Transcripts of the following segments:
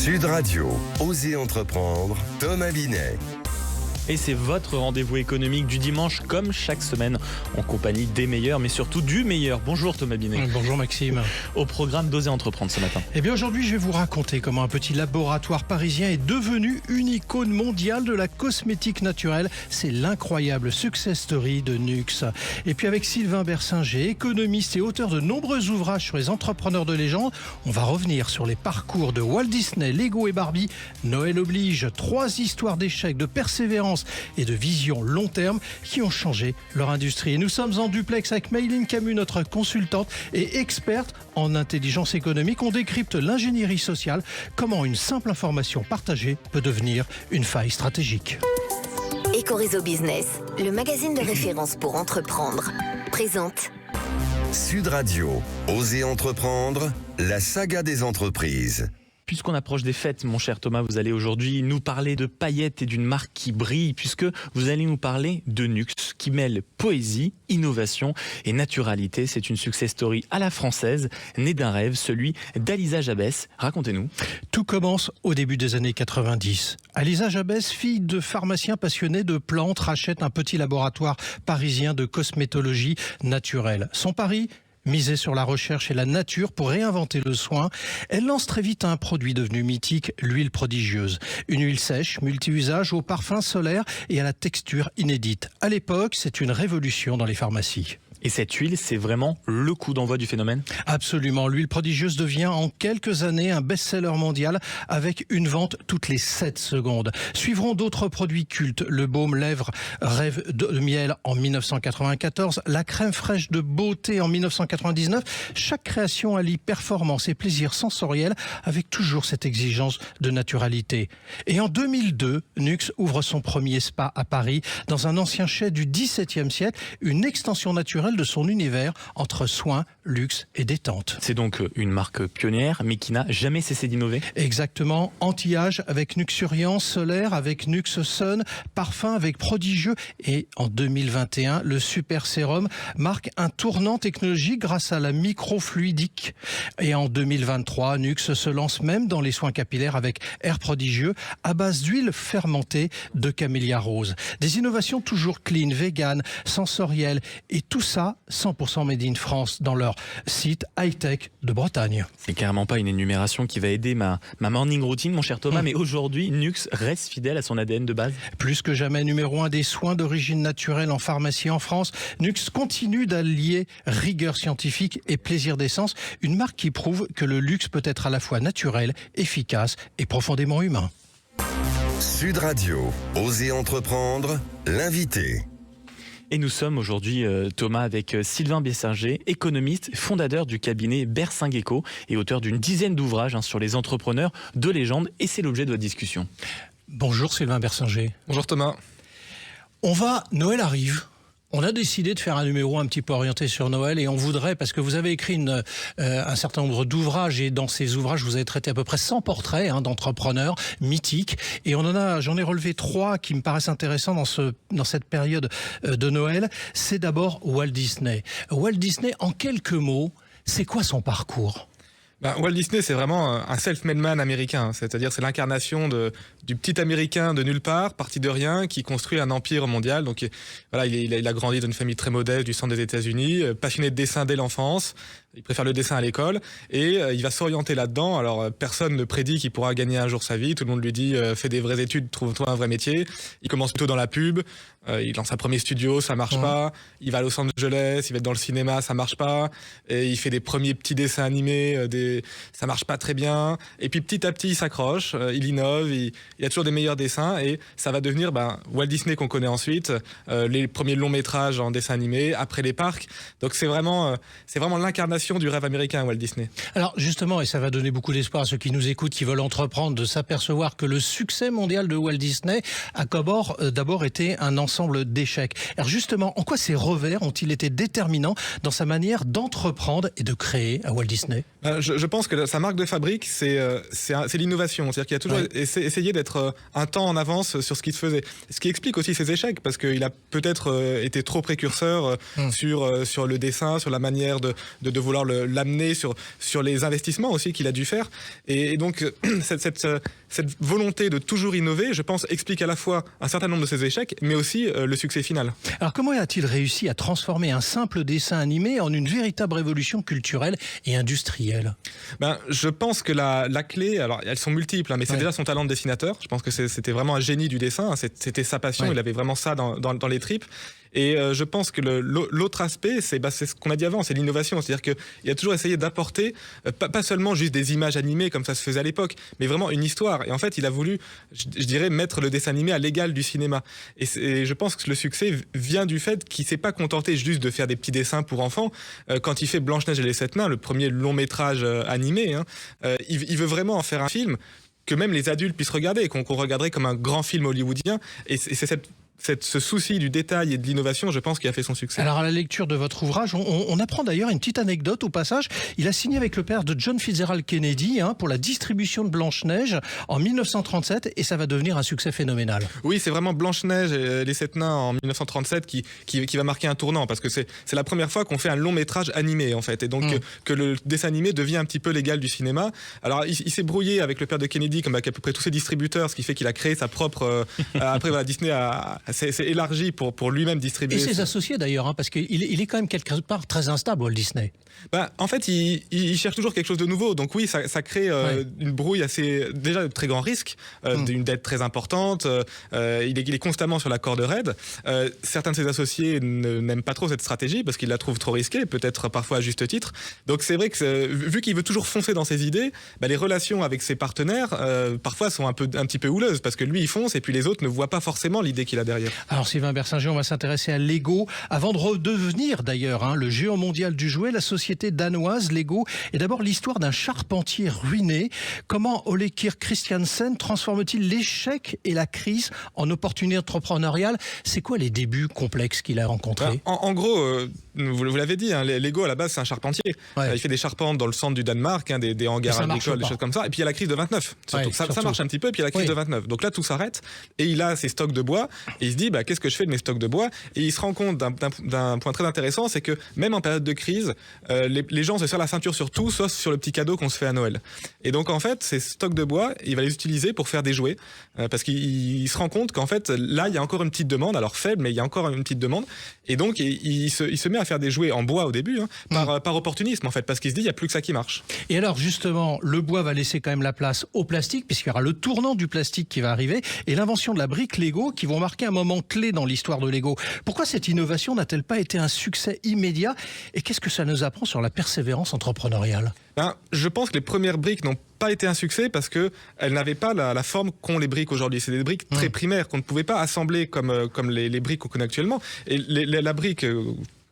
Sud Radio, Osez entreprendre, Thomas Binet. Et c'est votre rendez-vous économique du dimanche, comme chaque semaine, en compagnie des meilleurs, mais surtout du meilleur. Bonjour Thomas Binet. Bonjour Maxime. Au programme d'Osez entreprendre ce matin. Eh bien aujourd'hui, je vais vous raconter comment un petit laboratoire parisien est devenu une icône mondiale de la cosmétique naturelle. C'est l'incroyable success story de Nuxe. Et puis avec Sylvain Bersinger, économiste et auteur de nombreux ouvrages sur les entrepreneurs de légende, on va revenir sur les parcours de Walt Disney, Lego et Barbie. Noël oblige, 3 histoires d'échecs, de persévérance et de vision long terme qui ont changé leur industrie. Et nous sommes en duplex avec Mayline Camus, notre consultante et experte en intelligence économique. On décrypte l'ingénierie sociale, comment une simple information partagée peut devenir une faille stratégique. Ecoréseau Business, le magazine de référence pour entreprendre, présente Sud Radio, Osez entreprendre, la saga des entreprises. Puisqu'on approche des fêtes, mon cher Thomas, vous allez aujourd'hui nous parler de paillettes et d'une marque qui brille, puisque vous allez nous parler de Nuxe, qui mêle poésie, innovation et naturalité. C'est une success story à la française, née d'un rêve, celui d'Alisa Jabès. Racontez-nous. Tout commence au début des années 90. Alisa Jabès, fille de pharmacien passionné de plantes, rachète un petit laboratoire parisien de cosmétologie naturelle. Son pari ? Miser sur la recherche et la nature pour réinventer le soin, elle lance très vite un produit devenu mythique, l'huile prodigieuse. Une huile sèche, multi-usage, au parfum solaire et à la texture inédite. À l'époque, c'est une révolution dans les pharmacies. Et cette huile, c'est vraiment le coup d'envoi du phénomène ? Absolument. L'huile prodigieuse devient en quelques années un best-seller mondial avec une vente toutes les 7 secondes. Suivront d'autres produits cultes. Le baume lèvres Rêve de miel en 1994, la crème fraîche de beauté en 1999. Chaque création allie performance et plaisir sensoriel avec toujours cette exigence de naturalité. Et en 2002, Nuxe ouvre son premier spa à Paris dans un ancien chai du XVIIe siècle, une extension naturelle de son univers entre soins, luxe et détente. C'est donc une marque pionnière, mais qui n'a jamais cessé d'innover. Exactement. Anti-âge avec Nuxuriance, solaire avec Nuxe Sun, parfum avec Prodigieux. Et en 2021, le Super Sérum marque un tournant technologique grâce à la microfluidique. Et en 2023, Nuxe se lance même dans les soins capillaires avec Air Prodigieux à base d'huile fermentée de camélia rose. Des innovations toujours clean, vegan, sensorielles et tout ça 100% made in France dans leur site high-tech de Bretagne. C'est carrément pas une énumération qui va aider ma morning routine, mon cher Thomas, mais aujourd'hui, Nuxe reste fidèle à son ADN de base. Plus que jamais numéro 1 des soins d'origine naturelle en pharmacie en France, Nuxe continue d'allier rigueur scientifique et plaisir d'essence, une marque qui prouve que le luxe peut être à la fois naturel, efficace et profondément humain. Sud Radio, Osez entreprendre, l'invité. Et nous sommes aujourd'hui, Thomas, avec Sylvain Bersinger, économiste, fondateur du cabinet Bersingeco et auteur d'une dizaine d'ouvrages sur les entrepreneurs de légende. Et c'est l'objet de votre discussion. Bonjour Sylvain Bersinger. Bonjour Thomas. Noël arrive. On a décidé de faire un numéro un petit peu orienté sur Noël et on voudrait, parce que vous avez écrit un certain nombre d'ouvrages et dans ces ouvrages, vous avez traité à peu près 100 portraits d'entrepreneurs mythiques et j'en ai relevé 3 qui me paraissent intéressants dans cette période de Noël. C'est d'abord Walt Disney. Walt Disney, en quelques mots, c'est quoi son parcours ? Walt Disney, c'est vraiment un self-made man américain, c'est-à-dire c'est l'incarnation du petit américain de nulle part, parti de rien, qui construit un empire mondial. Donc voilà, il a grandi dans une famille très modeste du centre des États-Unis, passionné de dessin dès l'enfance. Il préfère le dessin à l'école et il va s'orienter là-dedans. Alors personne ne prédit qu'il pourra gagner un jour sa vie. Tout le monde lui dit fais des vraies études, trouve-toi un vrai métier. Il commence plutôt dans la pub. Il lance un premier studio, ça marche pas. Il va à Los Angeles, il va être dans le cinéma, ça marche pas. Et il fait des premiers petits dessins animés, ça marche pas très bien. Et puis petit à petit, il s'accroche, il innove, il a toujours des meilleurs dessins et ça va devenir Walt Disney qu'on connaît ensuite, les premiers longs métrages en dessin animé, après les parcs. Donc c'est vraiment l'incarnation du rêve américain, Walt Disney. Alors justement, et ça va donner beaucoup d'espoir à ceux qui nous écoutent, qui veulent entreprendre, de s'apercevoir que le succès mondial de Walt Disney a d'abord été un ensemble d'échecs. Alors justement, en quoi ces revers ont-ils été déterminants dans sa manière d'entreprendre et de créer à Walt Disney ? Je pense que sa marque de fabrique, c'est l'innovation. C'est-à-dire qu'il a toujours essayé d'être un temps en avance sur ce qui se faisait. Ce qui explique aussi ses échecs, parce qu'il a peut-être été trop précurseur sur le dessin, sur la manière de vouloir vouloir l'amener sur les investissements aussi qu'il a dû faire. Et donc, cette volonté de toujours innover, je pense, explique à la fois un certain nombre de ses échecs, mais aussi le succès final. Alors comment a-t-il réussi à transformer un simple dessin animé en une véritable révolution culturelle et industrielle ? Je pense que la clé, alors elles sont multiples, mais c'est déjà son talent de dessinateur. Je pense que c'était vraiment un génie du dessin, c'était sa passion, il avait vraiment ça dans les tripes. Et je pense que l'autre aspect, c'est ce qu'on a dit avant, c'est l'innovation. C'est-à-dire qu'il a toujours essayé d'apporter, pas seulement juste des images animées comme ça se faisait à l'époque, mais vraiment une histoire. Et en fait, il a voulu, je dirais, mettre le dessin animé à l'égal du cinéma. Et je pense que le succès vient du fait qu'il ne s'est pas contenté juste de faire des petits dessins pour enfants. Quand il fait Blanche-Neige et les 7 nains, le premier long métrage animé, il veut vraiment en faire un film que même les adultes puissent regarder, qu'on regarderait comme un grand film hollywoodien. Et c'est ce souci du détail et de l'innovation, je pense, qui a fait son succès. Alors à la lecture de votre ouvrage, on apprend d'ailleurs une petite anecdote au passage. Il a signé avec le père de John Fitzgerald Kennedy pour la distribution de Blanche-Neige en 1937 et ça va devenir un succès phénoménal. Oui, c'est vraiment Blanche-Neige et les 7 nains en 1937 qui va marquer un tournant parce que c'est la première fois qu'on fait un long métrage animé en fait et donc que le dessin animé devient un petit peu l'égal du cinéma. Alors il s'est brouillé avec le père de Kennedy comme avec à peu près tous ses distributeurs, ce qui fait qu'il a créé sa propre... après voilà, Disney s'est élargi pour lui-même distribuer. Et ses associés d'ailleurs, parce qu'il est quand même quelque part très instable, Walt Disney. En fait, il cherche toujours quelque chose de nouveau. Donc oui, ça crée une brouille déjà de très grand risque, d'une dette très importante. Il est constamment sur la corde raide. Certains de ses associés n'aiment pas trop cette stratégie parce qu'ils la trouvent trop risquée, peut-être parfois à juste titre. Donc c'est vrai que vu qu'il veut toujours foncer dans ses idées, les relations avec ses partenaires parfois sont un petit peu houleuses parce que lui il fonce et puis les autres ne voient pas forcément l'idée qu'il a derrière. Alors Sylvain Bersinger, on va s'intéresser à Lego avant de redevenir d'ailleurs le géant mondial du jouet, la société danoise Lego est d'abord l'histoire d'un charpentier ruiné. Comment Ole Kirk Christiansen transforme-t-il l'échec et la crise en opportunité entrepreneuriale ? C'est quoi les débuts complexes qu'il a rencontrés ? En gros, vous l'avez dit, Lego à la base c'est un charpentier. Il fait des charpentes dans le centre du Danemark, des hangars agricoles, des choses comme ça. Et puis il y a la crise de 29. Ça marche un petit peu, et puis il y a la crise de 29. Donc là tout s'arrête et il a ses stocks de bois et il se dit qu'est-ce que je fais de mes stocks de bois ? Et il se rend compte d'un point très intéressant, c'est que même en période de crise, les gens se serrent la ceinture sur tout sauf sur le petit cadeau qu'on se fait à Noël. Et donc en fait ces stocks de bois, il va les utiliser pour faire des jouets parce qu'il se rend compte qu'en fait là il y a encore une petite demande, alors faible mais il y a encore une petite demande et donc il se met à faire des jouets en bois au début par opportunisme en fait parce qu'il se dit il n'y a plus que ça qui marche. Et alors justement le bois va laisser quand même la place au plastique puisqu'il y aura le tournant du plastique qui va arriver et l'invention de la brique Lego qui vont marquer un moment clé dans l'histoire de Lego. Pourquoi cette innovation n'a-t-elle pas été un succès immédiat et qu'est-ce que ça nous apprend sur la persévérance entrepreneuriale ? Je pense que les premières briques n'ont pas été un succès parce qu'elles n'avaient pas la forme qu'ont les briques aujourd'hui. C'est des briques très primaires qu'on ne pouvait pas assembler comme les briques qu'on connaît actuellement. Et la brique...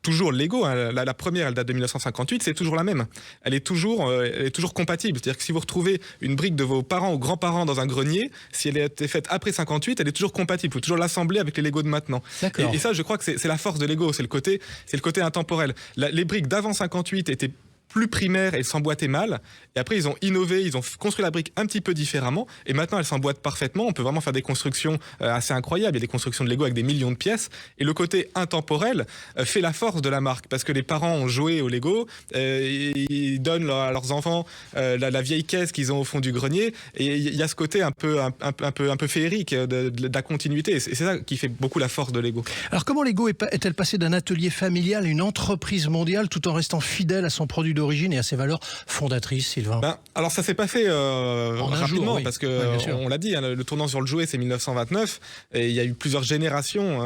toujours Lego, la première elle date de 1958, c'est toujours la même. Elle est toujours compatible. C'est-à-dire que si vous retrouvez une brique de vos parents ou grands-parents dans un grenier, si elle a été faite après 58, elle est toujours compatible. Il faut toujours l'assembler avec les Lego de maintenant. Et ça, je crois que c'est la force de Lego, c'est le côté intemporel. Les briques d'avant 58 étaient plus primaire, elle s'emboîtait mal. Et après, ils ont innové, ils ont construit la brique un petit peu différemment. Et maintenant, elle s'emboîte parfaitement. On peut vraiment faire des constructions assez incroyables. Il y a des constructions de Lego avec des millions de pièces. Et le côté intemporel fait la force de la marque. Parce que les parents ont joué au Lego. Ils donnent à leurs enfants la vieille caisse qu'ils ont au fond du grenier. Et il y a ce côté un peu féerique de la continuité. Et c'est ça qui fait beaucoup la force de Lego. Alors, comment Lego est-elle passée d'un atelier familial à une entreprise mondiale tout en restant fidèle à son produit d'origine et à ses valeurs fondatrices, Sylvain ? Alors ça s'est pas fait rapidement oui. parce que on l'a dit, le tournant sur le jouet c'est 1929 et il y a eu plusieurs générations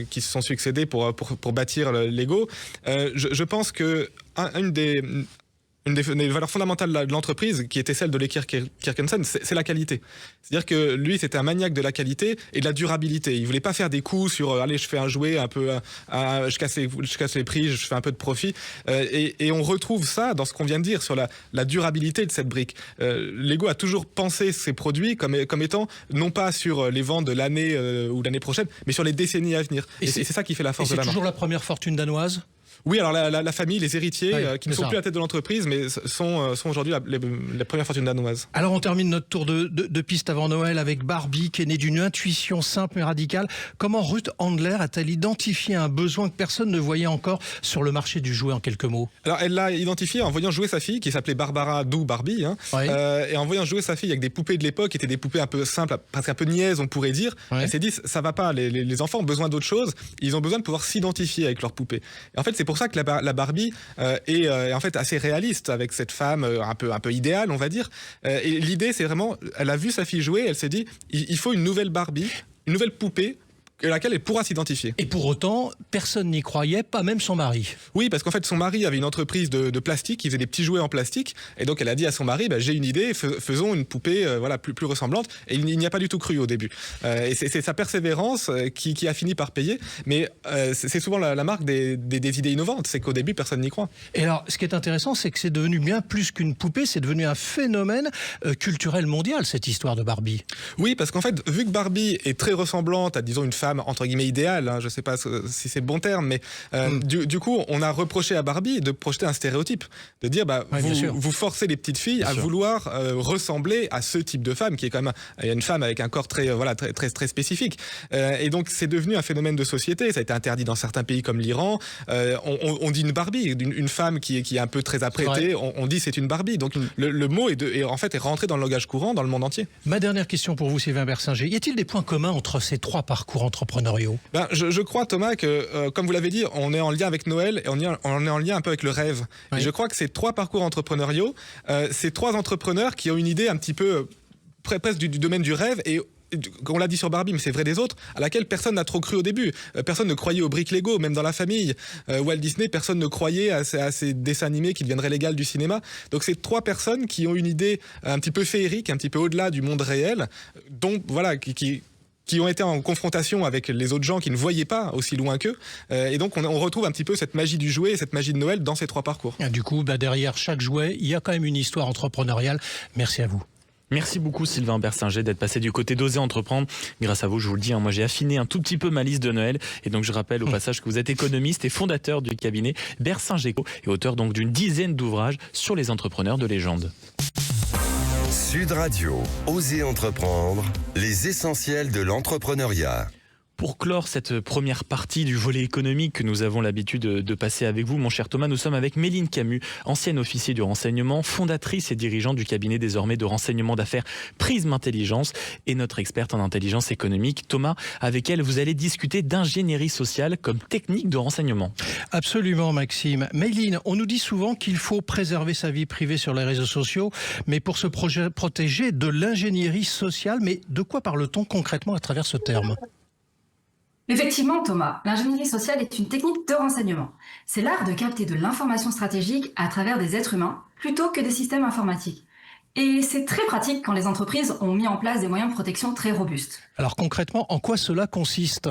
qui se sont succédées pour bâtir le Lego. Je pense que une des valeurs fondamentales de l'entreprise, qui était celle de Kirkensen, c'est la qualité. C'est-à-dire que lui, c'était un maniaque de la qualité et de la durabilité. Il voulait pas faire des coups sur allez, je fais un jouet un peu, je casse les prix, je fais un peu de profit. Et on retrouve ça dans ce qu'on vient de dire sur la durabilité de cette brique. Lego a toujours pensé ses produits comme étant non pas sur les ventes de l'année ou l'année prochaine, mais sur les décennies à venir. Et c'est ça qui fait la force de la marque. C'est toujours la première fortune danoise ? Oui, alors la famille, les héritiers, qui ne sont ça. plus à la tête de l'entreprise, mais sont aujourd'hui les premières fortunes danoises. Alors on termine notre tour de piste avant Noël avec Barbie, qui est née d'une intuition simple mais radicale. Comment Ruth Handler a-t-elle identifié un besoin que personne ne voyait encore sur le marché du jouet, en quelques mots? Alors elle l'a identifié en voyant jouer sa fille, qui s'appelait Barbara, d'où Barbie, Oui. et en voyant jouer sa fille avec des poupées de l'époque, qui étaient des poupées un peu simples, presque un peu niaises, on pourrait dire. Ouais. Elle s'est dit, ça va pas, les enfants ont besoin d'autre chose, ils ont besoin de pouvoir s'identifier avec leurs poupées. Et en fait, c'est pour ça que la Barbie est en fait assez réaliste, avec cette femme un peu idéale, on va dire. Et l'idée, c'est vraiment, elle a vu sa fille jouer, elle s'est dit, il faut une nouvelle Barbie, une nouvelle poupée, à laquelle elle pourra s'identifier. Et pour autant, personne n'y croyait, pas même son mari. Oui, parce qu'en fait, son mari avait une entreprise de plastique, qui faisait des petits jouets en plastique, et donc elle a dit à son mari, j'ai une idée, faisons une poupée plus ressemblante, et il n'y a pas du tout cru au début. Et c'est sa persévérance qui a fini par payer, mais c'est souvent la marque des idées innovantes, c'est qu'au début, personne n'y croit. Et alors, ce qui est intéressant, c'est que c'est devenu bien plus qu'une poupée, c'est devenu un phénomène culturel mondial, cette histoire de Barbie. Oui, parce qu'en fait, vu que Barbie est très ressemblante à, disons, une femme entre guillemets idéale, je ne sais pas si c'est le bon terme, mais du coup, on a reproché à Barbie de projeter un stéréotype, de dire vous forcez les petites filles à vouloir ressembler à ce type de femme, qui est quand même une femme avec un corps très spécifique. Et donc, c'est devenu un phénomène de société. Ça a été interdit dans certains pays comme l'Iran. On dit une Barbie, une femme qui est un peu très apprêtée. On dit c'est une Barbie. Donc, le mot est rentré dans le langage courant dans le monde entier. Ma dernière question pour vous, Sylvain Bersinger. Y a-t-il des points communs entre ces trois parcours entrepreneuriaux? Je crois, Thomas, que comme vous l'avez dit, on est en lien avec Noël et on est en lien un peu avec le rêve. Oui. Et je crois que ces trois parcours entrepreneuriaux, ces trois entrepreneurs qui ont une idée un petit peu presque du domaine du rêve, et on l'a dit sur Barbie, mais c'est vrai des autres, à laquelle personne n'a trop cru au début. Personne ne croyait aux briques Lego, même dans la famille. Walt Disney, personne ne croyait à ces dessins animés qui deviendraient légaux du cinéma. Donc c'est trois personnes qui ont une idée un petit peu féerique, un petit peu au-delà du monde réel, dont qui ont été en confrontation avec les autres gens qui ne voyaient pas aussi loin qu'eux. Et donc, on retrouve un petit peu cette magie du jouet et cette magie de Noël dans ces trois parcours. Et du coup, derrière chaque jouet, il y a quand même une histoire entrepreneuriale. Merci à vous. Merci beaucoup Sylvain Bersinger d'être passé du côté d'Oser Entreprendre. Grâce à vous, je vous le dis, moi j'ai affiné un tout petit peu ma liste de Noël. Et donc je rappelle au passage que vous êtes économiste et fondateur du cabinet Bersinger et auteur donc d'une dizaine d'ouvrages sur les entrepreneurs de légende. Sud Radio, Oser Entreprendre, les essentiels de l'entrepreneuriat. Pour clore cette première partie du volet économique que nous avons l'habitude de passer avec vous, mon cher Thomas, nous sommes avec Méline Camus, ancienne officier du renseignement, fondatrice et dirigeante du cabinet désormais de renseignement d'affaires Prisme Intelligence et notre experte en intelligence économique. Thomas, avec elle, vous allez discuter d'ingénierie sociale comme technique de renseignement. Absolument, Maxime. Méline, on nous dit souvent qu'il faut préserver sa vie privée sur les réseaux sociaux, mais pour se protéger de l'ingénierie sociale. Mais de quoi parle-t-on concrètement à travers ce terme ? Effectivement, Thomas, l'ingénierie sociale est une technique de renseignement. C'est l'art de capter de l'information stratégique à travers des êtres humains plutôt que des systèmes informatiques. Et c'est très pratique quand les entreprises ont mis en place des moyens de protection très robustes. Alors concrètement, en quoi cela consiste ?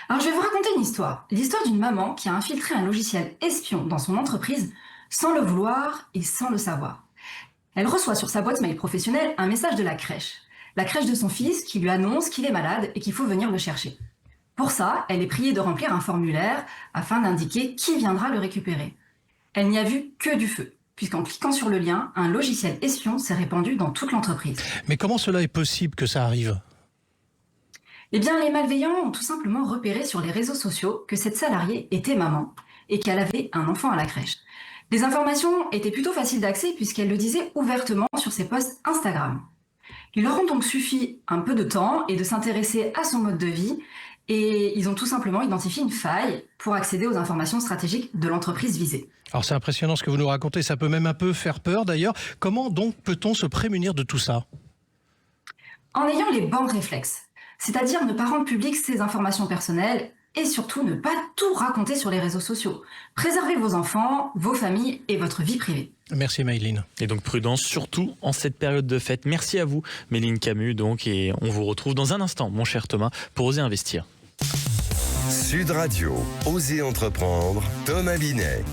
Alors je vais vous raconter une histoire. L'histoire d'une maman qui a infiltré un logiciel espion dans son entreprise sans le vouloir et sans le savoir. Elle reçoit sur sa boîte mail professionnelle un message de la crèche de son fils qui lui annonce qu'il est malade et qu'il faut venir le chercher. Pour ça, elle est priée de remplir un formulaire afin d'indiquer qui viendra le récupérer. Elle n'y a vu que du feu, puisqu'en cliquant sur le lien, un logiciel espion s'est répandu dans toute l'entreprise. Mais comment cela est possible que ça arrive ? Eh bien, les malveillants ont tout simplement repéré sur les réseaux sociaux que cette salariée était maman et qu'elle avait un enfant à la crèche. Les informations étaient plutôt faciles d'accès puisqu'elle le disait ouvertement sur ses posts Instagram. Il leur a donc suffi un peu de temps et de s'intéresser à son mode de vie et ils ont tout simplement identifié une faille pour accéder aux informations stratégiques de l'entreprise visée. Alors c'est impressionnant ce que vous nous racontez, ça peut même un peu faire peur d'ailleurs. Comment donc peut-on se prémunir de tout ça ? En ayant les bons réflexes, c'est-à-dire ne pas rendre publiques ces informations personnelles et surtout ne pas tout raconter sur les réseaux sociaux. Préservez vos enfants, vos familles et votre vie privée. Merci Méline. Et donc prudence surtout en cette période de fête. Merci à vous Méline Camus donc, et on vous retrouve dans un instant mon cher Thomas pour Oser Investir. Sud Radio, Oser Entreprendre, Thomas Binet.